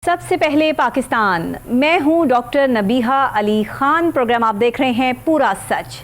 सबसे पहले पाकिस्तान, मैं हूं डॉक्टर नबीहा अली खान। प्रोग्राम आप देख रहे हैं पूरा सच।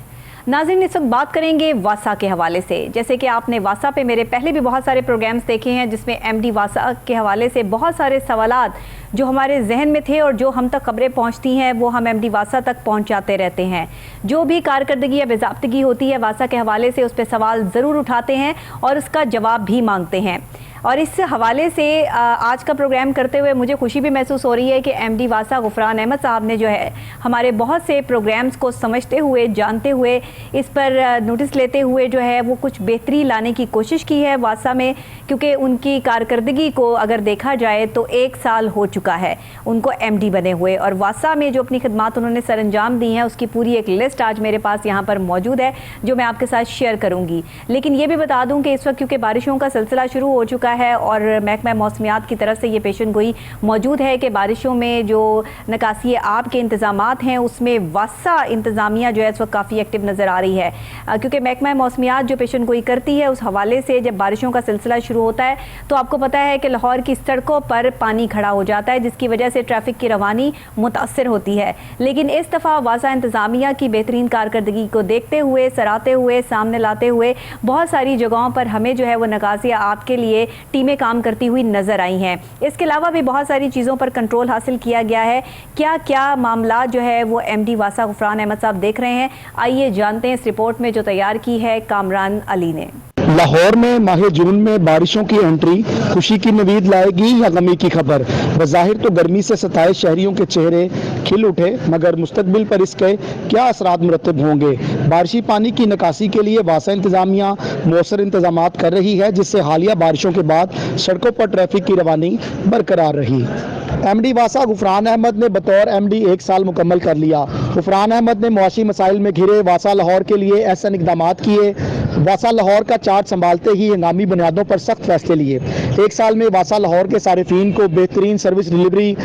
नाज़रीन, इस वक्त बात करेंगे वासा के हवाले से। जैसे कि आपने वासा पे मेरे पहले भी बहुत सारे प्रोग्राम्स देखे हैं जिसमें एमडी वासा के हवाले से बहुत सारे सवालात जो हमारे जहन में थे और जो हम तक खबरें पहुंचती हैं वो हम एमडी वासा तक पहुंचाते रहते हैं। जो भी कारकर्दगी या बेज़ाब्तगी होती है वासा के हवाले से उस पर सवाल ज़रूर उठाते हैं और उसका जवाब भी मांगते हैं। और इस हवाले से आज का प्रोग्राम करते हुए मुझे खुशी भी महसूस हो रही है कि एमडी वासा गुफरान अहमद साहब ने जो है हमारे बहुत से प्रोग्राम्स को समझते हुए, जानते हुए, इस पर नोटिस लेते हुए जो है वो कुछ बेहतरी लाने की कोशिश की है वासा में। क्योंकि उनकी कारकर्दगी को अगर देखा जाए तो 1 साल हो चुका है उनको एमडी बने हुए, और वासा में जो अपनी खिदमात उन्होंने सर अंजाम दी हैं उसकी पूरी एक लिस्ट आज मेरे पास यहाँ पर मौजूद है जो मैं आपके साथ शेयर करूँगी। लेकिन ये भी बता दूँ कि इस वक्त क्योंकि बारिशों का सिलसिला शुरू हो चुका है और महकमा मौसमियात की तरफ से ये पेशन गोई मौजूद है कि बारिशों में जो निकासी आब के इंतजामात हैं उसमें वासा इंतज़ामिया जो है इस वक्त काफ़ी एक्टिव नज़र आ रही है। क्योंकि महकमा मौसमियात जो पेशन गोई करती है उस हवाले से जब बारिशों का सिलसिला शुरू होता है तो आपको पता है कि लाहौर की सड़कों पर पानी खड़ा हो जाता है जिसकी वजह से ट्रैफिक की रवानी मुतासर होती है। लेकिन इस दफ़ा वासा इंतज़ामिया की बेहतरीन कारकर्दगी को देखते हुए, सराहते हुए, सामने लाते हुए बहुत सारी जगहों पर हमें जो है वो निकासी आब के लिए टीमें काम करती हुई नजर आई हैं। इसके अलावा भी बहुत सारी चीज़ों पर कंट्रोल हासिल किया गया है। क्या क्या मामला जो है वो एमडी वासा गुफरान अहमद साहब देख रहे हैं, आइए जानते हैं इस रिपोर्ट में जो तैयार की है कामरान अली ने। लाहौर में माह जून में बारिशों की एंट्री खुशी की नवीद लाएगी या गमी की खबर। बज़ाहिर तो गर्मी से सताए शहरियों के चेहरे खिल उठे, मगर मुस्तकबिल पर इसके क्या असरात मुरतब होंगे। बारिशी पानी की निकासी के लिए वासा इंतजामिया मौसर इंतजाम कर रही है जिससे हालिया बारिशों के बाद सड़कों पर ट्रैफिक की रवानी बरकरार रही। एमडी वासा गुफरान अहमद ने बतौर एमडी 1 साल मुकम्मल कर लिया। गुफरान अहमद ने मुआशी मसाइल में घिरे वासा लाहौर के लिए ऐसे इक़दाम किए। वासा लाहौर का चार्ज संभालते ही हंगामी बुनियादों पर सख्त फैसले लिए। 1 साल में वासा लाहौर के सारिफीन को बेहतरीन सर्विस डिलीवरी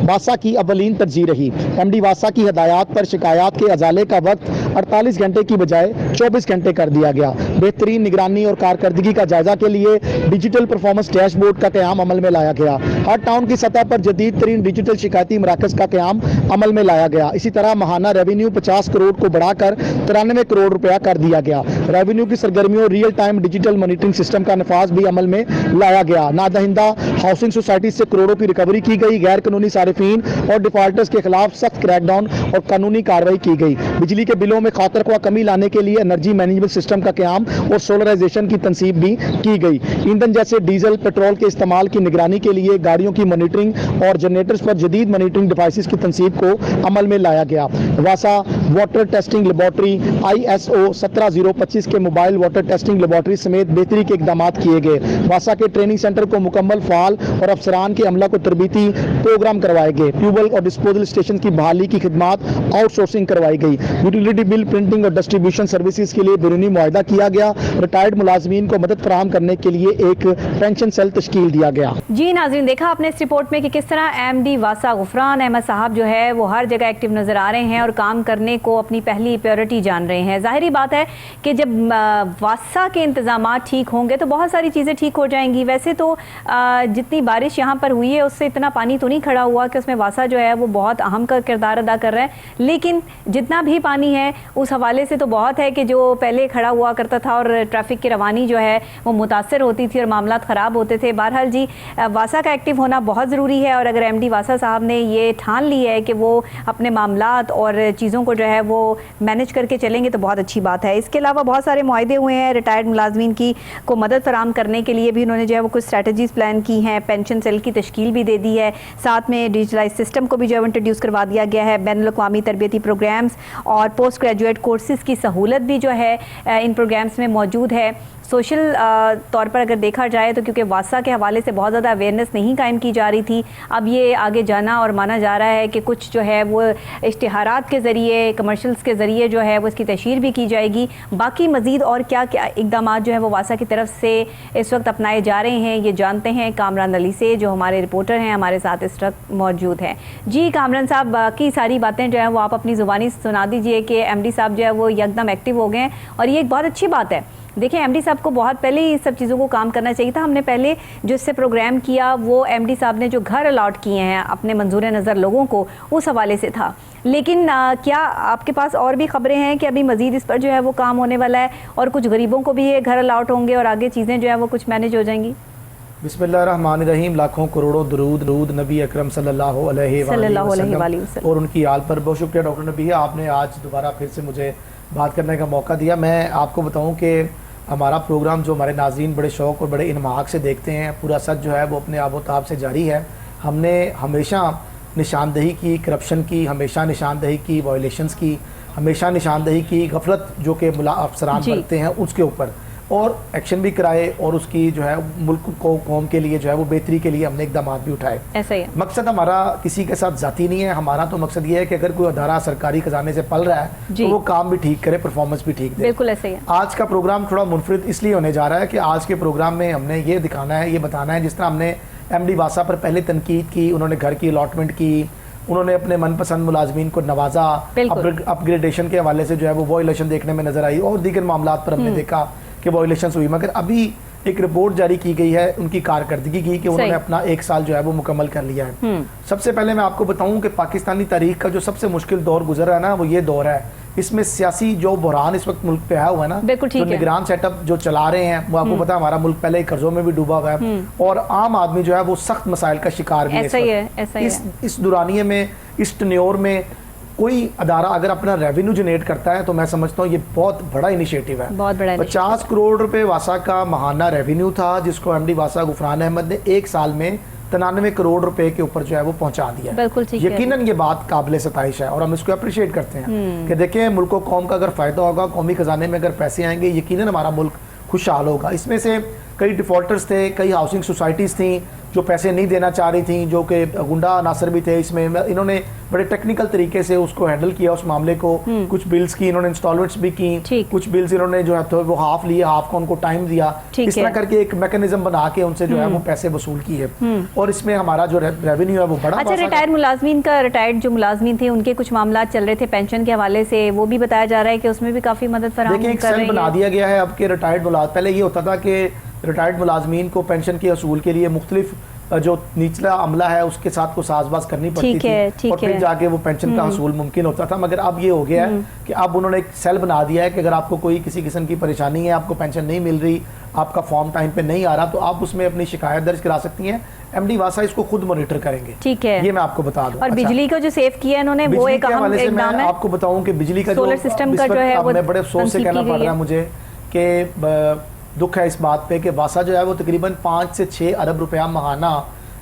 वासा की अवलीन तरजीह रही। एमडी वासा की हदायत पर शिकायत के अजाले का वक्त 48 घंटे की बजाय 24 घंटे कर दिया गया। बेहतरीन निगरानी और कारकर्दगी का जायजा के लिए डिजिटल परफॉर्मेंस डैशबोर्ड का क़याम अमल में लाया गया। हर टाउन की सतह पर जदीद तरीन डिजिटल शिकायती मराकज का क़याम अमल में लाया गया। इसी तरह माहाना रेवेन्यू 50 करोड़ को बढ़ाकर 93 करोड़ रुपया कर दिया गया। रेवेन्यू की सरगर्मियों real time digital monitoring system का नफाज भी अमल में लाया गया। नादहिंदा हाउसिंग सोसाइटी से करोड़ों की रिकवरी की गई। गैर कानूनी सारिफीन और डिफॉल्टर्स के खिलाफ सख्त क्रैकडाउन और कानूनी कार्रवाई की गई। बिजली के बिलों में खातरख्वाह कमी लाने के लिए एनर्जी मैनेजमेंट सिस्टम का क़याम और सोलराइजेशन की तनसीब भी की गई। ईंधन जैसे डीजल पेट्रोल के इस्तेमाल की निगरानी के लिए गाड़ियों की मॉनिटरिंग और जनरेटर्स पर जदीद मॉनिटरिंग डिवाइसेस की तनसीब को अमल में लाया गया। वासा वाटर टेस्टिंग लेबॉर्ट्री ISO 17025 के मोबाइल वाटर टेस्टिंग लेबॉर्ट्री समेत बेहतरी के इकदाम किए गए। वासा के ट्रेनिंग सेंटर को मुकम्मल फाल और अफसरान के अमला को तरबीती प्रोग्राम करवाए गए। ट्यूबवेल और डिस्पोजल स्टेशन की बहाली की खिदमात आउटसोर्सिंग करवाई गई। यूटिलिटी बिल प्रिंटिंग और डिस्ट्रीब्यूशन सर्विसेज के लिए बैरूनी मुआहदा किया गया। रिटायर्ड मुलाजमीन को मदद फराहम करने के लिए एक पेंशन सेल तश्कील दिया गया। जी नाज़रीन, देखा आपने इस रिपोर्ट में कि किस तरह एमडी वासा गुफरान अहमद साहब जो है वो हर जगह एक्टिव नजर आ रहे हैं और काम करने को अपनी पहली प्रायोरिटी जान रहे हैं। जाहिर बात है कि जब वासा के इंतजाम ठीक होंगे तो बहुत सारी चीज़ें ठीक हो जाएंगी। वैसे तो जितनी बारिश यहाँ पर हुई है उससे इतना पानी तो नहीं खड़ा हुआ कि उसमें वासा जो है वो बहुत अहम का किरदार अदा कर रहा है, लेकिन जितना भी पानी है उस हवाले से तो बहुत है कि जो पहले खड़ा हुआ करता था और ट्रैफिक की रवानी जो है वो मुतासर होती थी और मामला ख़राब होते थे। बहरहाल जी, वासा का एक्टिव होना बहुत ज़रूरी है और अगर एमडी वासा साहब ने ये ठान ली है कि वो अपने मामलात और चीज़ों को जो है वो मैनेज करके चलेंगे तो बहुत अच्छी बात है। इसके अलावा बहुत सारे मुआहदे हुए हैं रिटायर्ड मुलाजमीन की को मदद फराहम करने के लिए भी उन्होंने जो है वो कुछ स्ट्रैटेजीज़ प्लान की हैं। पेंशन सेल की तश्कील भी दे दी है, साथ में डिजिटलाइज सिस्टम को भी जो है इंट्रोड्यूस करवा दिया गया है। बैनुल-अक़वामी तरबियती प्रोग्राम्स और पोस्ट ग्रेजुएट कोर्सेज़ की सहूलत भी जो है इन प्रोग्राम्स में मौजूद है। सोशल तौर पर अगर देखा जाए तो क्योंकि वासा के हवाले से बहुत ज़्यादा अवेयरनेस नहीं कायम की जा रही थी, अब ये आगे जाना और माना जा रहा है कि कुछ जो है वो इश्तिहारात के ज़रिए, कमर्शल्स के ज़रिए जो है वो इसकी तशहीर भी की जाएगी। बाकी मज़ीद और क्या क्या इक़दाम जो है वो वासा की तरफ से इस वक्त अपनाए जा रहे हैं ये जानते हैं कामरान अली से, जो हमारे रिपोर्टर हैं, हमारे साथ इस वक्त मौजूद हैं। जी कामरान साहब, बाकी सारी बातें जो है वो आप अपनी ज़ुबानी सुना दीजिए कि एमडी साहब जो है वो एकदम एक्टिव हो गए हैं और ये एक बहुत अच्छी बात है। देखिए एमडी साहब को बहुत पहले ही इस सब चीज़ों को काम करना चाहिए था। हमने पहले जो इससे प्रोग्राम किया वो एमडी साहब ने जो घर अलॉट किए हैं अपने मंजूर नज़र लोगों को, उस हवाले से था। लेकिन क्या आपके पास और भी खबरें हैं कि अभी मज़ीद इस पर जो है वो काम होने वाला है और कुछ गरीबों को भी ये घर अलॉट होंगे और आगे चीज़ें जो है वो कुछ मैनेज हो जाएंगी? बिस्मिल्लाहिर्रहमानिर्रहीम। लाखों करोड़ों दरूद नबी अकरम सल्लल्लाहु अलैहि वसल्लम और उनकी आल पर। बहुत शुक्रिया डॉक्टर नबीहा, आपने आज दोबारा फिर से मुझे बात करने का मौका दिया। मैं आपको बताऊं कि हमारा प्रोग्राम जो हमारे नाज़रीन बड़े शौक़ और बड़े इन्माक से देखते हैं, पूरा सच जो है वो अपने आबोताब से जारी है। हमने हमेशा निशानदही की करप्शन की, हमेशा निशानदही की वायलेशंस की, हमेशा निशानदही की गफलत जो कि अफसरान बरतते हैं उसके ऊपर, और एक्शन भी कराए और उसकी जो है मुल्क को कौम के लिए जो है वो बेहतरी के लिए हमने इकदाम भी उठाए। ऐसा ही है। मकसद हमारा किसी के साथ जाती नहीं है, हमारा तो मकसद ये है कि अगर कोई अदारा सरकारी खजाने से पल रहा है तो वो काम भी ठीक करे, परफॉर्मेंस भी ठीक दे। बिल्कुल ऐसे ही है। आज का प्रोग्राम थोड़ा मुनफरिद इसलिए होने जा रहा है कि आज के प्रोग्राम में हमने ये दिखाना है, ये बताना है, जिस तरह हमने एमडी वासा पर पहले तनकीद की, उन्होंने घर की अलॉटमेंट की, उन्होंने अपने मनपसंद मुलाजमीन को नवाजा, अपग्रेडेशन के हवाले से जो है वो वायलेशन देखने में नजर आई और दीगर मामला पर हमने देखा कि वायलेशन हुई। मगर अभी एक रिपोर्ट जारी की गई है उनकी कारकर्दगी की कि उन्होंने अपना 1 साल जो है वो मुकम्मल कर लिया है। सबसे पहले मैं आपको बताऊं कि पाकिस्तानी तारीख का जो सबसे मुश्किल दौर गुजर रहा है ना, वो ये दौर है। इसमें सियासी जो बहरान इस वक्त मुल्क पे आया हुआ है ना, जो निगरान सेटअप जो चला रहे हैं, वो आपको पता है हमारा मुल्क पहले ही कर्जों में भी डूबा हुआ है और आम आदमी जो है वो सख्त मसाइल का शिकार भी है। इस दुरानिये में, इस टन्योर में कोई अदारा अगर अपना रेवेन्यू जनरेट करता है तो मैं समझता हूँ ये बहुत बड़ा इनिशिएटिव है। बहुत बड़ा 50 करोड़ रुपए वासा का महाना रेवेन्यू था, जिसको एमडी वासा गुफरान अहमद ने 1 साल में 93 करोड़ रुपए के ऊपर जो है वो पहुंचा दिया। यकीनन ये बात काबिल सताइश है और हम इसको अप्रिशिएट करते हैं कि देखें मुल्क को कौम का अगर फायदा होगा, कौमी खजाने में अगर पैसे आएंगे, यकीनन हमारा मुल्क खुशहाल होगा। इसमें से कई डिफॉल्टर्स थे, कई हाउसिंग सोसाइटीज़ थी जो पैसे नहीं देना चाह रही थी, जो कि गुंडा अनासर भी थे। इसमें इन्होंने बड़े टेक्निकल तरीके से उसको हैंडल किया, उस मामले को। कुछ बिल्स की इन्होंने इंस्टॉलमेंट्स भी की, कुछ बिल्स इन्होंने जो है तो वो हाफ लिए, हाफ को उनको टाइम दिया। इस तरह करके एक मैकेनिज्म बना के उनसे जो है वो पैसे वसूल किए और इसमें हमारा जो रेवेन्यू है वो बड़ा। अच्छा, रिटायर्ड मुलाजमीन का, रिटायर्ड जो मुलाजमीन थे उनके कुछ मामला चल रहे थे पेंशन के हवाले से, वो भी बताया जा रहा है कि उसमें भी काफी मदद फराहम देखिए, एक सेल बना दिया गया है अब के रिटायर्ड मुलाजमीन। पहले ये होता था कि रिटायर्ड मुलाजमीन को पेंशन के असूल के लिए मुख्तलिफ जो निचला अमला है उसके साथ को साजबाज करनी पड़ती थी और फिर जाके वो पेंशन का हसूल मुमकिन होता था। मगर अब ये हो गया है कि अब उन्होंने एक सेल बना दिया है कि अगर आपको कोई किसी किस्म की परेशानी है, आपको पेंशन नहीं मिल रही, आपका फॉर्म टाइम पे नहीं आ रहा, तो आप उसमें अपनी शिकायत दर्ज करा सकती हैं। एमडी वासा इसको खुद मॉनिटर करेंगे। ठीक है, ये मैं आपको बता दूं। और बिजली को जो सेव किया इन्होंने वो एक अहम इक़दाम है। आपको बताऊं कि बिजली का सोलर सिस्टम का जो है वो बड़े अफसोस से कहना पड़ रहा है मुझे कि दुख है इस बात पे कि वासा जो है वो तकरीबन 5 से 6 अरब रुपया महाना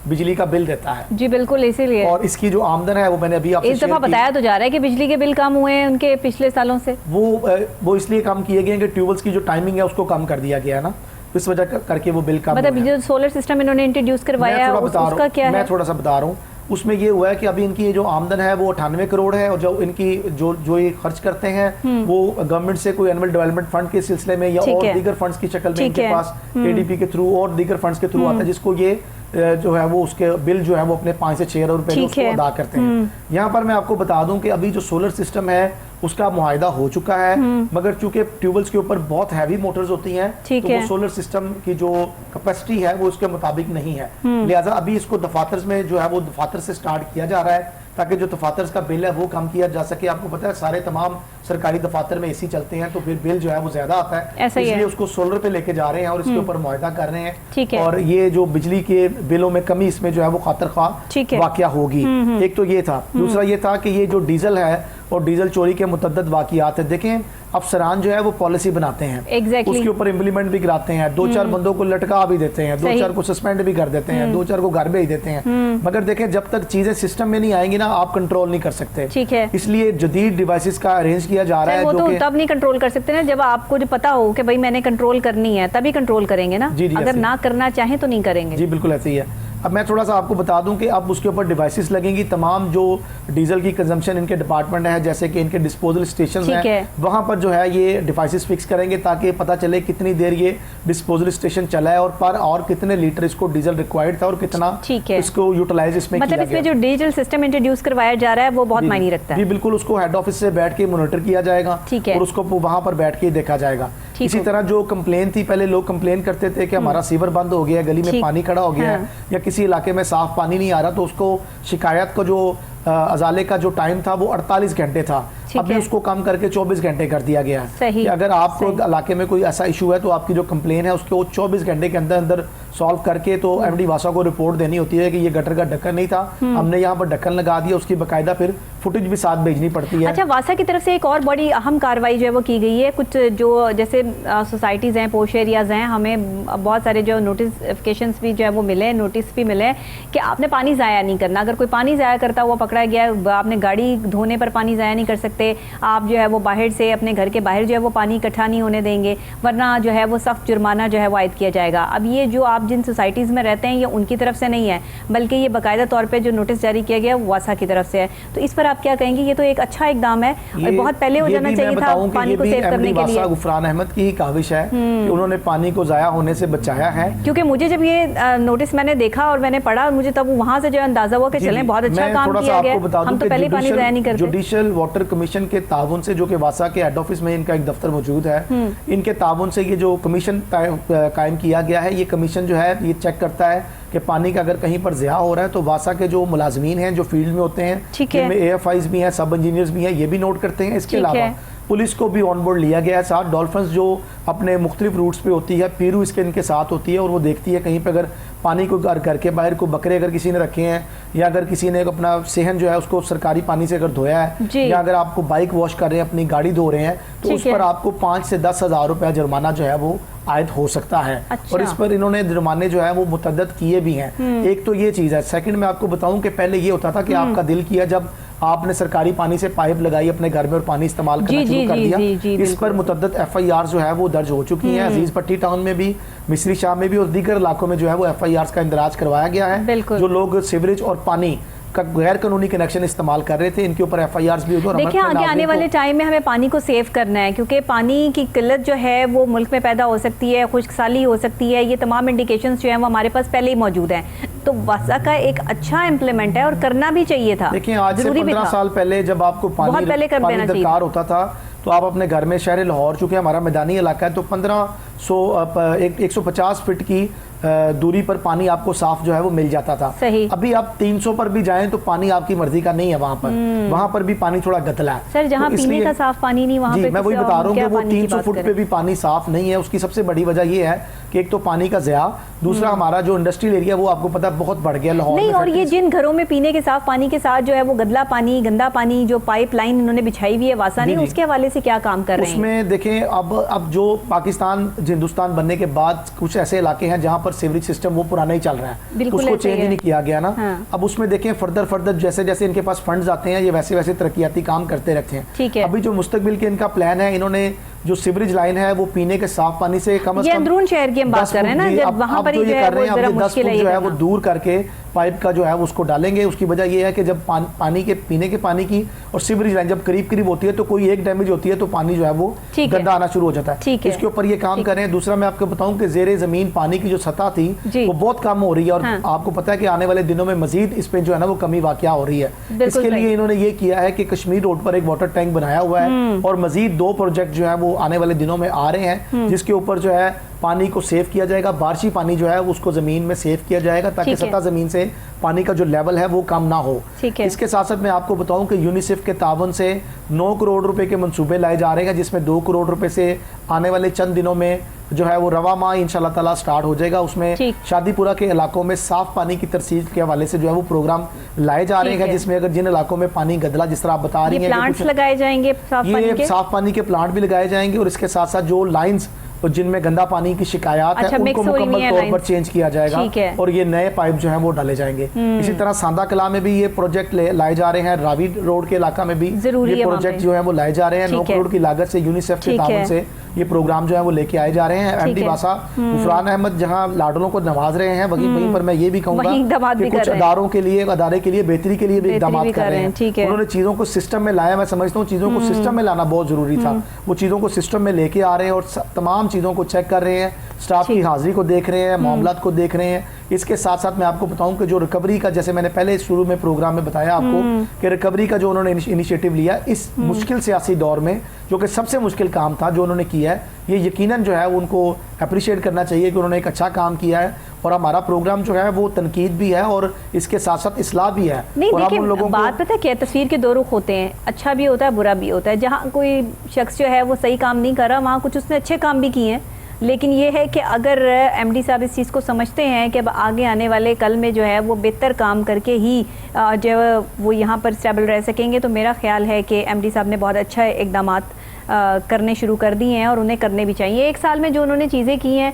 बिजली का बिल देता है। जी बिल्कुल, इसीलिए और इसकी जो आमदन है वो मैंने अभी आपसे इस दफा बताया तो जा रहा है कि बिजली के बिल कम हुए हैं उनके पिछले सालों से। वो इसलिए कम किए गए कि ट्यूबवेल्स की जो टाइमिंग है उसको कम कर दिया गया है ना, इस वजह करके वो बिल कम। मतलब जो सोलर सिस्टम इन्होंने इंट्रोड्यूस करवाया है उसका क्या है? मैं थोड़ा सा बता रहा हूँ। उसमें ये हुआ है कि अभी इनकी जो आमदन है वो 98 करोड़ है और जो इनकी जो ये खर्च करते हैं वो गवर्नमेंट से कोई एनुअल डेवलपमेंट फंड के सिलसिले में या और दीगर फंड्स की शक्ल में इनके पास एडीपी के थ्रू और दीगर फंड्स के थ्रू आता है, जिसको ये जो है वो उसके बिल जो है वो अपने 5 से 6 अरब रुपए उसको अदा करते हैं। यहाँ पर मैं आपको बता दूं कि अभी जो सोलर सिस्टम है उसका मुआहिदा हो चुका है, मगर चूंकि ट्यूबवेल्स के ऊपर बहुत हैवी मोटर्स होती हैं तो वो सोलर सिस्टम की जो कैपेसिटी है वो उसके मुताबिक नहीं है। लिहाजा अभी इसको दफातर में जो है वो दफातर से स्टार्ट किया जा रहा है ताकि जो दफातर का बिल है वो कम किया जा सके। आपको पता है सारे तमाम सरकारी दफातर में एसी चलते हैं तो फिर बिल जो है वो ज्यादा आता है, इसलिए उसको सोलर पे लेके जा रहे हैं और इसके ऊपर मुआहिदा कर रहे हैं और ये जो बिजली के बिलों में कमी इसमें जो है वो खातर खा वाकया होगी। एक तो ये था। दूसरा ये था कि ये जो डीजल है और डीजल चोरी के मुतद्दद वाकयात है। देखें अफसरान जो है वो पॉलिसी बनाते हैं, उसके ऊपर इम्प्लीमेंट भी कराते हैं, 2-4 बंदों को लटका भी देते हैं, 2-4 को सस्पेंड भी कर देते हैं, 2-4 को घर भेज देते हैं। मगर देखें जब तक चीजें सिस्टम में नहीं आएंगी ना आप कंट्रोल नहीं कर सकते। ठीक है, इसलिए जदीद डिवाइसेस का अरेंज किया जा रहा है। वो तो तब नहीं कंट्रोल कर सकते ना जब आपको जो पता हो कि भाई मैंने कंट्रोल करनी है, तभी कंट्रोल करेंगे ना। अगर ना करना चाहें तो नहीं करेंगे। जी बिल्कुल ऐसे ही है। अब मैं थोड़ा सा आपको बता दूं कि अब उसके ऊपर डिवाइसेस लगेंगी। तमाम जो डीजल की कंजम्पशन इनके डिपार्टमेंट है, जैसे कि इनके डिस्पोजल स्टेशन हैं, वहां पर जो है ये डिवाइसेस फिक्स करेंगे ताकि पता चले कितनी देर ये डिस्पोजल स्टेशन चला है और कितने लीटर इसको डीजल रिक्वायर्ड था और कितना इसको यूटिलाइज इसमें मतलब किया इसमें जो डिजिटल सिस्टम इंट्रोड्यूस करवाया जा रहा है वो बहुत मायने रखता है। जी बिल्कुल, उसको हेड ऑफिस से बैठ के मॉनिटर किया जाएगा और उसको वहां पर बैठ के देखा जाएगा। इसी तरह जो कंप्लेन थी, पहले लोग कंप्लेन करते थे कि हमारा सीवर बंद हो गया है, गली में पानी खड़ा हो गया है, या किसी इलाके में साफ पानी नहीं आ रहा, तो उसको शिकायत को जो अजाले का जो टाइम था वो 48 घंटे था, अभी उसको कम करके 24 घंटे कर दिया गया है कि अगर आपको इलाके में कोई ऐसा इशू है तो आपकी जो कंप्लेन है उसको 24 घंटे के अंदर अंदर सॉल्व करके तो एमडी वासा को रिपोर्ट देनी होती है कि ये गटर का ढक्कन नहीं था, हमने यहाँ पर ढक्कन लगा दिया, उसकी बाकायदा फिर फुटेज भी साथ भेजनी पड़ती है। अच्छा, वासा की तरफ से एक और बड़ी अहम कार्रवाई जो है वो की गई है, कुछ जो जैसे सोसाइटीज़ हैं, पोश एरियाज हैं, हमें बहुत सारे जो नोटिफिकेशंस भी जो है वो मिले, नोटिस भी मिले कि आपने पानी ज़ाया नहीं करना, अगर कोई पानी ज़ाया करता हुआ पकड़ा गया, आपने गाड़ी धोने पर पानी ज़ाया नहीं कर सकते, आप जो है वो बाहर से अपने घर के बाहर जो है वो पानी इकट्ठा नहीं होने देंगे, वरना जो है वो सख्त जुर्माना जो है वो आयद किया जाएगा। अब ये जो आप जिन सोसाइटीज़ में रहते हैं ये उनकी तरफ से नहीं है, बल्कि ये बाकायदा तौर पे जो नोटिस जारी किया गया वो वासा की तरफ से है, तो इस पर आप क्या कहेंगे? ये तो एक अच्छा इकदाम है और बहुत पहले हो जाना चाहिए था पानी को सेव करने के लिए। गुफरान अहमद की ही काविश है कि उन्होंने पानी को ज़ाया होने से बचाया है, क्योंकि मुझे जब ये नोटिस मैंने देखा और मैंने पढ़ा, मुझे तब वहाँ से जो अंदाजा हुआ कि चलें बहुत अच्छा काम किया गया, हम तो पहले पानी ज़ाया नहीं करते। जुडिशियल वाटर कमीशन के ताउन से, जो कि वासा के हेड ऑफिस में इनका एक दफ्तर मौजूद है, इनके ताउन से ये जो कमीशन कायम किया गया है, ये कमीशन जो है ये चेक करता है कि पानी का अगर कहीं पर ज़िया हो रहा है तो वासा के जो मुलाजमीन हैं जो फील्ड में होते हैं, जिनमें AFIs भी हैं, सब इंजीनियर्स भी हैं, ये भी नोट करते हैं। इसके अलावा पुलिस को भी ऑन बोर्ड लिया गया है साथ। डॉल्फिन्स जो अपने मुख्तलिफ रूट्स पे होती है, पीरू इसके इनके साथ होती है और वो देखती है कहीं पे अगर पानी को घर के बाहर को बकरे अगर किसी ने रखे हैं, या अगर किसी ने अपना सेहन जो है उसको सरकारी पानी से अगर धोया है, या अगर आपको बाइक वॉश कर रहे हैं, अपनी गाड़ी धो रहे हैं, तो उस पर आपको 5 से 10 हज़ार रुपया जुर्माना जो है वो आयद हो सकता है। और इस पर इन्होंने जुर्माने जो है वो मुतद्दद किए भी हैं। एक तो ये चीज़ है। सेकंड मैं आपको बताऊं कि पहले ये होता था कि आपका दिल किया जब आपने सरकारी पानी से पाइप लगाई अपने घर में और पानी इस्तेमाल करना शुरू कर दिया, इस पर मुतद्दद FIR जो है वो दर्ज हो चुकी हैं। अजीज पट्टी टाउन में भी, मिस्री शाह में भी और दीगर इलाकों में जो है वो FIRs का इंदराज करवाया गया है। जो लोग सीवरेज और पानी का गैर कानूनी कनेक्शन इस्तेमाल कर रहे थे, इनके ऊपर FIRs भी होगी। देखिए आगे आने वाले टाइम में हमें पानी को सेव करना है, क्योंकि पानी की किल्लत जो है वो मुल्क में पैदा हो सकती है, खुश्कसाली हो सकती है, ये तमाम इंडिकेशंस जो हैं वो हमारे पास पहले ही मौजूद हैं। तो वासा का एक अच्छा इम्प्लीमेंट है और करना भी चाहिए था। देखिए आज से 15 साल पहले जब आपको पानी दरकार होता था तो आप अपने घर में, शहर लाहौर चूँकि हमारा मैदानी इलाका है, तो 150 फीट की दूरी पर पानी आपको साफ जो है वो मिल जाता था। अभी आप 300 पर भी जाएं तो पानी आपकी मर्जी का नहीं है, वहाँ पर भी पानी थोड़ा गतला है। सर जहाँ पीने का साफ पानी नहीं, वहाँ पे मैं वही बता रहा हूँ कि वो 300 फुट पे भी पानी साफ नहीं है। उसकी सबसे बड़ी वजह ये है कि एक तो पानी का ज़िया, दूसरा हमारा जो इंडस्ट्रियल एरिया वो आपको पता है बहुत बढ़ गया लाहौर में। और ये जिन घरों में पीने के साफ पानी के साथ जो है वो गदला पानी, गंदा पानी, जो पाइप लाइन इन्होंने बिछाई हुई है वासा ने, उसके हवाले से क्या काम कर रहे हैं? उसमें देखें अब जो पाकिस्तान हिंदुस्तान बनने के बाद कुछ ऐसे इलाके हैं जहाँ पर सीवरेज सिस्टम वो पुराना ही चल रहा है, उसको चेंज ही नहीं किया गया ना। अब उसमें देखें फर्दर जैसे जैसे इनके पास फंड्स आते हैं, ये वैसे वैसे तरक्याती काम करते रहते हैं। अभी जो मुस्तकबिल के इनका प्लान है, इन्होंने जो सीवरेज लाइन है वो पीने के साफ पानी से कम से कम अंदरून शहर की हम बात कर रहे हैं ना, जब वहां पर ये कर रहे हैं 10 फुट जो है वो दूर करके पाइप का जो है उसको डालेंगे। उसकी वजह ये है कि जब पानी के पीने के पानी की और सीवरेज लाइन जब करीब होती है तो कोई एक डैमेज होती है तो पानी जो है वो गंदा आना शुरू हो जाता है। इसके ऊपर ये काम कर रहे हैं। दूसरा मैं आपको बताऊं कि जेरे जमीन पानी की जो सतह थी वो बहुत कम हो रही है और आपको पता है कि आने वाले दिनों में मजीद इस पे जो है ना वो कमी वाकया हो रही है। इसके लिए इन्होंने ये किया है कि कश्मीर रोड पर एक वाटर टैंक बनाया हुआ है और मजीद 2 प्रोजेक्ट जो है वो आने वाले दिनों में आ रहे हैं, जिसके ऊपर जो है पानी को सेव किया जाएगा। बारिशी पानी जो है उसको जमीन में सेव किया जाएगा ताकि सतह जमीन से पानी का जो लेवल है वो कम ना हो। इसके साथ साथ मैं आपको बताऊं कि यूनिसेफ के तावन से 9 करोड़ रुपए के मंसूबे लाए जा रहे हैं, जिसमें 2 करोड़ रुपए से आने वाले चंद दिनों में जो है वो रवा माह इंशाल्लाह ताला स्टार्ट हो जाएगा। उसमें शादीपुरा के इलाकों में साफ पानी की तरसीद के हवाले से जो है वो प्रोग्राम लाए जा रहे हैं, जिसमें अगर जिन इलाकों में पानी गदला जिस तरह आप बता रही हैं, प्लांट्स लगाए जाएंगे, साफ पानी के प्लांट भी लगाए जाएंगे और इसके साथ साथ जो लाइन्स जिनमें गंदा पानी की शिकायत है उनको मुकम्मल तौर पर चेंज किया जाएगा और ये नए पाइप जो हैं वो डाले जाएंगे। इसी तरह सांदा कला में भी ये प्रोजेक्ट लाए जा रहे हैं। रावी रोड के इलाका में भी ये प्रोजेक्ट जो है वो लाए जा रहे हैं। 9 करोड़ की लागत से यूनिसेफ के ताउन से ये प्रोग्राम जो है वो लेके आए जा रहे हैं। एमडी वासा गुफरान अहमद जहां लाडलों को नवाज रहे हैं, वहीं पर मैं ये भी कहूंगा कि कुछ अदारे के लिए बेहतरी के लिए भी इक़दाम कर रहे हैं। उन्होंने चीज़ों को सिस्टम में लाया। मैं समझता हूँ चीज़ों को सिस्टम में लाना बहुत ज़रूरी था। वो चीज़ों को सिस्टम में लेके आ रहे हैं और तमाम चीज़ों को चेक कर रहे हैं, स्टाफ की हाजिरी को देख रहे हैं, मामलात को देख रहे हैं। इसके साथ साथ मैं आपको बताऊं कि जो रिकवरी का, जैसे मैंने पहले शुरू में प्रोग्राम में बताया आपको कि रिकवरी का जो उन्होंने इनिशिएटिव लिया इस मुश्किल सियासी दौर में, जो कि सबसे मुश्किल काम था जो उन्होंने किया है, ये यकीनन जो है वो उनको अप्रिशिएट करना चाहिए कि उन्होंने एक अच्छा काम किया है। और हमारा प्रोग्राम जो है वो तनकीद भी है और इसके साथ साथ इस्लाह भी है। नहीं और देखिए, हम उन लोगों बात पता है क्या, तस्वीर के दो रुख होते हैं, अच्छा भी होता है बुरा भी होता है। जहाँ कोई शख्स जो है वो सही काम नहीं कर रहा, वहाँ कुछ उसने अच्छे काम भी किए हैं, लेकिन ये है कि अगर एमडी साहब इस चीज़ को समझते हैं कि अब आगे आने वाले कल में जो है वो बेहतर काम करके ही जो वो यहाँ पर स्टेबल रह सकेंगे, तो मेरा ख्याल है कि एमडी साहब ने बहुत अच्छा इकदामात करने शुरू कर दिए हैं और उन्हें करने भी चाहिए। एक साल में जो उन्होंने चीज़ें की हैं,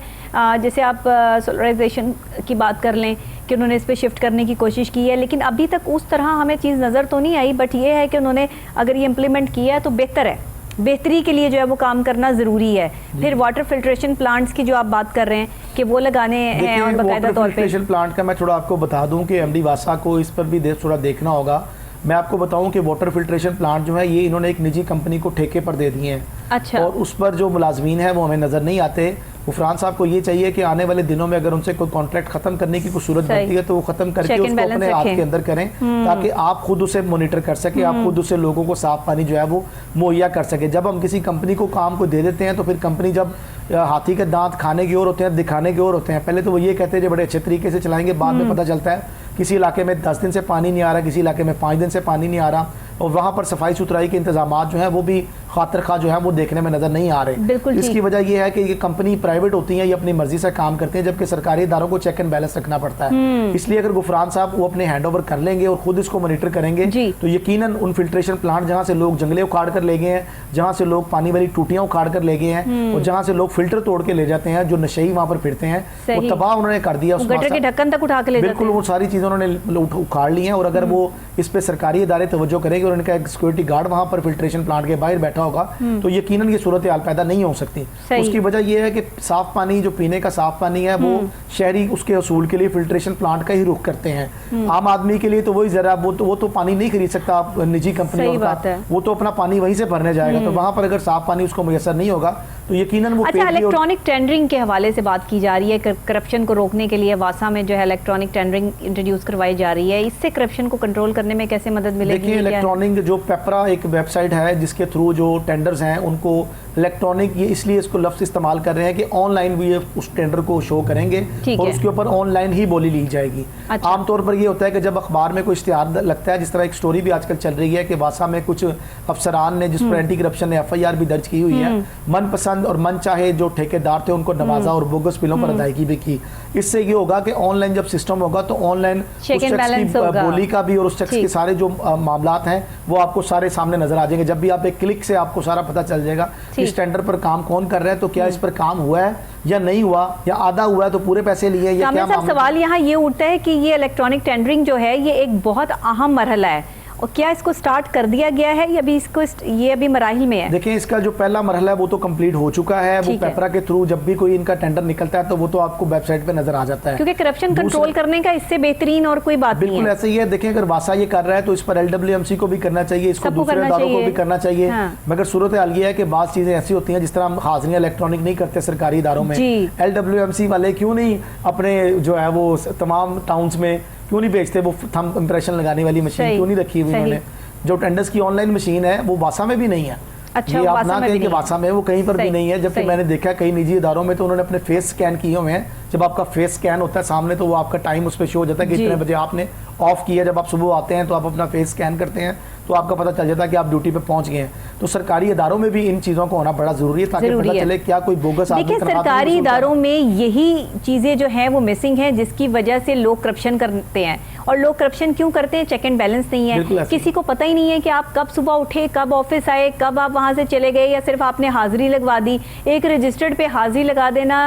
जैसे आप सोलराइजेशन की बात कर लें कि उन्होंने इस पर शिफ्ट करने की कोशिश की है, लेकिन अभी तक उस तरह हमें चीज़ नज़र तो नहीं आई, बट ये है कि उन्होंने अगर ये इम्प्लीमेंट किया है तो बेहतर है, बेहतरी के लिए जो है वो काम करना ज़रूरी है। फिर वाटर फिल्ट्रेशन प्लांट्स की जो आप बात कर रहे हैं कि वो लगाने हैं और बाकायदा तौर पे फिल्ट्रेशन प्लांट का मैं थोड़ा आपको बता दूं कि एमडी वासा को इस पर भी थोड़ा देखना होगा। मैं आपको बताऊं कि वाटर फिल्ट्रेशन प्लांट जो है ये इन्होंने एक निजी कंपनी को ठेके पर दे दिए हैं। अच्छा। और उस पर जो मुलाजमीन है वो हमें नज़र नहीं आते। गुफरान साहब को ये चाहिए कि आने वाले दिनों में अगर उनसे कोई कॉन्ट्रैक्ट खत्म करने की कोई सूरत बनती है तो वो खत्म करके उसको अपने हाथ के अंदर करें, ताकि आप खुद उसे मॉनिटर कर सके, आप खुद उसे लोगों को साफ पानी जो है वो मुहैया कर सके। जब हम किसी कंपनी को काम को दे देते हैं तो फिर कंपनी जब हाथी के दांत खाने की ओर होते हैं, दिखाने की ओर होते हैं। पहले तो वो ये कहते हैं जो बड़े अच्छे तरीके से चलाएंगे, बाद में पता चलता है किसी इलाके में 10 दिन से पानी नहीं आ रहा, किसी इलाके में 5 दिन से पानी नहीं आ रहा, और वहाँ पर सफाई सुथराई के इंतजाम जो है वो भी खातिर खा जो है वो देखने में नजर नहीं आ रहे। इसकी वजह यह है कि ये कंपनी प्राइवेट होती है, ये अपनी मर्जी से काम करते हैं, जबकि सरकारी इदारों को चेक एंड बैलेंस रखना पड़ता है। इसलिए अगर गुफरान साहब वो अपने हैंड ओवर कर लेंगे और खुद इसको मॉनिटर करेंगे तो यकीनन उन फिल्ट्रेशन प्लांट जहाँ से लोग जंगले उखाड़ कर ले गए हैं, जहाँ से लोग पानी वाली टूटियां उखाड़ कर ले गए हैं, और जहाँ से लोग फिल्टर तोड़ के ले जाते हैं, जो नशेई वहाँ पर फिरते हैं, वो तबाह उन्होंने कर दिया। गटर के ढक्कन तक उठा के ले बिल्कुल वो सारी चीजें उन्होंने उखाड़ ली हैं। और अगर वो इस पे सरकारी इदारे तवज्जो करेंगे और उनका एक सिक्योरिटी गार्ड वहाँ पर फिल्ट्रेशन प्लांट के बाहर बैठा होगा तो यकीनन ये सूरत हाल पैदा नहीं हो सकती। उसकी वजह यह है कि साफ पानी, जो पीने का साफ पानी है, वो शहरी उसके असूल के लिए फिल्ट्रेशन प्लांट का ही रुख करते हैं। आम आदमी के लिए तो वही जरा वो तो पानी नहीं खरीद सकता आप निजी कंपनियों का, वो तो अपना पानी वहीं से भरने जाएगा। तो वहां पर अगर साफ पानी उसको मुयसर नहीं होगा तो यकीनन वो अच्छा, इलेक्ट्रॉनिक टेंडरिंग के हवाले से बात की जा रही है। करप्शन को रोकने के लिए वासा में जो है इलेक्ट्रॉनिक टेंडरिंग इंट्रोड्यूस करवाई जा रही है, इससे करप्शन को कंट्रोल करने में कैसे मदद मिलेगी? देखिए, इलेक्ट्रॉनिक जो पेपरा एक वेबसाइट है जिसके थ्रू जो टेंडर्स हैं उनको इलेक्ट्रॉनिक, ये इसलिए इसको लफ्ज़ इस्तेमाल कर रहे हैं कि ऑनलाइन भी उस टेंडर को शो करेंगे और उसके ऊपर ऑनलाइन ही बोली ली जाएगी। अच्छा। आमतौर पर ये होता है कि जब अखबार में कोई इश्तिहार लगता है, जिस तरह एक स्टोरी भी आजकल चल रही है कि वासा में कुछ अफसरान ने जिस पर एंटी करप्शन ने FIR भी दर्ज की हुई है, मनपसंद और मन चाहे जो ठेकेदार थे उनको नवाजा और बोगस बिलों पर अदायगी भी की। इससे ये होगा कि ऑनलाइन जब सिस्टम होगा तो ऑनलाइन उस शख्स की बोली का भी और उस शख्स के सारे जो मामलात हैं वो आपको सारे सामने नजर आ जाएंगे। जब भी आप एक क्लिक से आपको सारा पता चल जाएगा इस टेंडर पर काम कौन कर रहा है, तो क्या इस पर काम हुआ है या नहीं हुआ, या आधा हुआ है तो पूरे पैसे लिए या क्या। सवाल यहाँ ये उठता है कि ये इलेक्ट्रॉनिक टेंडरिंग जो है ये एक बहुत अहम मरहला है, और क्या इसको स्टार्ट कर दिया गया है या अभी इसको ये अभी मराहिल में है? देखिए, इसका जो पहला मरहला है वो तो कंप्लीट हो चुका है। वो पेपरा के थ्रू जब भी कोई इनका टेंडर निकलता है तो वो तो आपको वेबसाइट पे नजर आ जाता है, क्योंकि करप्शन कंट्रोल करने का इससे बेहतरीन और कोई बात नहीं है। बिल्कुल ऐसे ही है। देखिए, अगर वासा ये कर रहा है तो इस पर LWMC को भी करना चाहिए, इसको दूसरे इदारों को भी करना चाहिए। मगर सूरत हाल ये है कि बात चीजें ऐसी होती हैं, जिस तरह हम हाजिरियां इलेक्ट्रॉनिक नहीं करते सरकारी इदारों में, LWMC वाले क्यों नहीं अपने जो है वो तमाम टाउन्स में क्यों नहीं बेचते वो थंब इंप्रेशन लगाने वाली मशीन क्यों नहीं रखी हुई उन्होंने? जो टेंडर्स की ऑनलाइन मशीन है वो वासा में भी नहीं है। अच्छा, ये आप ना कहें कि वासा में, वो कहीं पर भी नहीं है। जबकि मैंने देखा कई निजी इदारों में तो उन्होंने अपने फेस स्कैन किए हुए हैं। जब आपका फेस स्कैन होता है सामने तो वो आपका टाइम उस पर शो हो जाता है कि इतने बजे आपने ऑफ किया। जब आप सुबह आते हैं तो आप अपना फेस स्कैन करते हैं तो आपका पता चल जाता है कि आप ड्यूटी पे पहुंच गए हैं। तो सरकारी इदारों में भी इन चीज़ों को होना बड़ा ज़रूरी है ताकि पता चले क्या कोई बोगस आदमी। देखिए, सरकारी इदारों में यही चीज़ें जो हैं वो मिसिंग हैं, जिसकी वजह से लोग करप्शन करते हैं। और लोग करप्शन क्यों करते हैं? चेक एंड बैलेंस नहीं है, किसी को पता ही नहीं है कि आप कब सुबह उठे, कब ऑफिस आए, कब आप वहाँ से चले गए, या सिर्फ आपने हाजिरी लगवा दी। एक रजिस्टर्ड पे हाजिरी लगा देना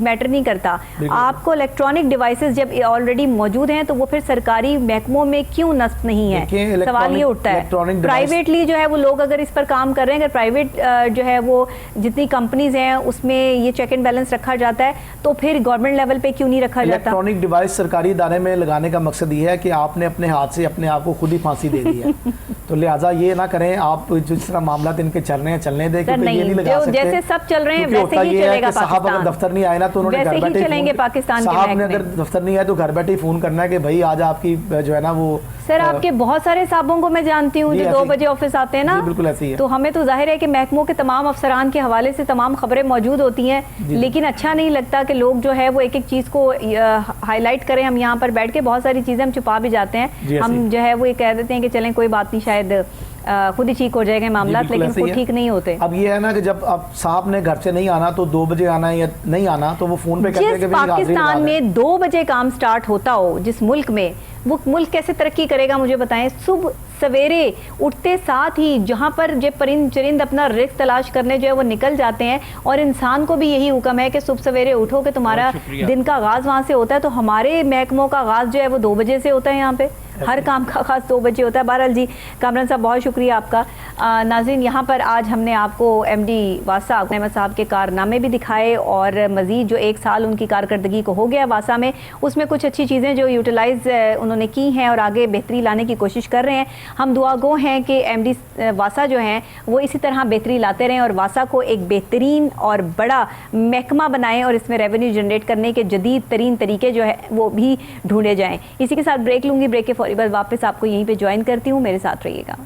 मैटर नहीं करता। आपको इलेक्ट्रॉनिक डिवाइसेस जब ऑलरेडी मौजूद हैं तो वो फिर सरकारी महकमों में क्यों नस्ब नहीं है? सवाल ये उठता है। प्राइवेटली जो है वो लोग अगर इस पर काम कर रहे हैं, अगर प्राइवेट जो है वो जितनी कंपनीज हैं उसमें ये चेक एंड बैलेंस रखा जाता है तो फिर गवर्नमेंट लेवल पे क्यों नहीं रखा जाता? इलेक्ट्रॉनिक डिवाइस सरकारी इदारे में लगाने का मकसद ये है कि आपने अपने हाथ से अपने आप को खुद ही फांसी दे दी है। तो लिहाजा ये ना करें आप, जिस तरह मामला इनके चल रहे हैं चलने दें, क्योंकि ये नहीं लगा सकते। जैसे सब चल रहे हैं वैसे ही चलेगा साहब अगर दफ्तर नहीं आए ना तो उन्होंने घर बैठे चलेंगे पाकिस्तान के साहब ने अगर दफ्तर नहीं आए तो घर बैठे फोन करना है कि भाई आज आपकी जो है ना वो सर आपके बहुत सारे साहबों को मैं जानती हूँ जो 2 बजे ऑफिस आते हैं ना, बिल्कुल ऐसे ही है। तो हमें तो जाहिर है कि महकमों के तमाम अफसरान के हवाले से तमाम खबरें मौजूद होती हैं, लेकिन अच्छा नहीं लगता कि लोग जो है वो एक एक चीज़ को हाईलाइट करें। हम यहाँ पर बैठ के बहुत सारी चीज़ें हम छुपा भी जाते हैं, हम जो है वो ये कह देते हैं कि चलें कोई बात नहीं, शायद खुद ही ठीक हो जाएगा मामला, लेकिन वो ठीक नहीं होते। अब ये है ना कि जब अब साहब ने घर से नहीं आना तो 2 बजे आना है या नहीं आना, तो वो फोन पे कहते हैं कि पाकिस्तान में 2 बजे काम स्टार्ट होता हो जिस मुल्क में, वो मुल्क कैसे तरक्की करेगा मुझे बताएं। सुबह सवेरे उठते साथ ही जहाँ पर जो परिंद चरिंद अपना रिस्क तलाश करने जो है वो निकल जाते हैं, और इंसान को भी यही हुक्म है कि सुबह सवेरे उठो कि तुम्हारा दिन का आगाज़ वहाँ से होता है। तो हमारे महकमों का आगाज़ जो है वो 2 बजे से होता है, यहाँ पे हर काम का आगाज़ 2 बजे होता है। बहरहाल जी कामरान साहब बहुत शुक्रिया आपका। नाज़रीन यहाँ पर आज हमने आपको MD वासा अहमद साहब के कारनामे भी दिखाए, और मज़ीद जो 1 साल उनकी कारकर्दगी को हो गया वासा में, उसमें कुछ अच्छी चीज़ें जो यूटिलाइज़ उन्होंने की हैं और आगे बेहतरी लाने की कोशिश कर रहे हैं। हम दुआ गो हैं कि MD वासा जो हैं वो इसी तरह बेहतरी लाते रहें और वासा को एक बेहतरीन और बड़ा महकमा बनाएं, और इसमें रेवेन्यू जनरेट करने के जदीद तरीन तरीके जो है वो भी ढूंढे जाएँ। इसी के साथ ब्रेक लूँगी, ब्रेक के फौरी बाद वापस आपको यहीं पर ज्वाइन करती हूँ, मेरे साथ रहिएगा।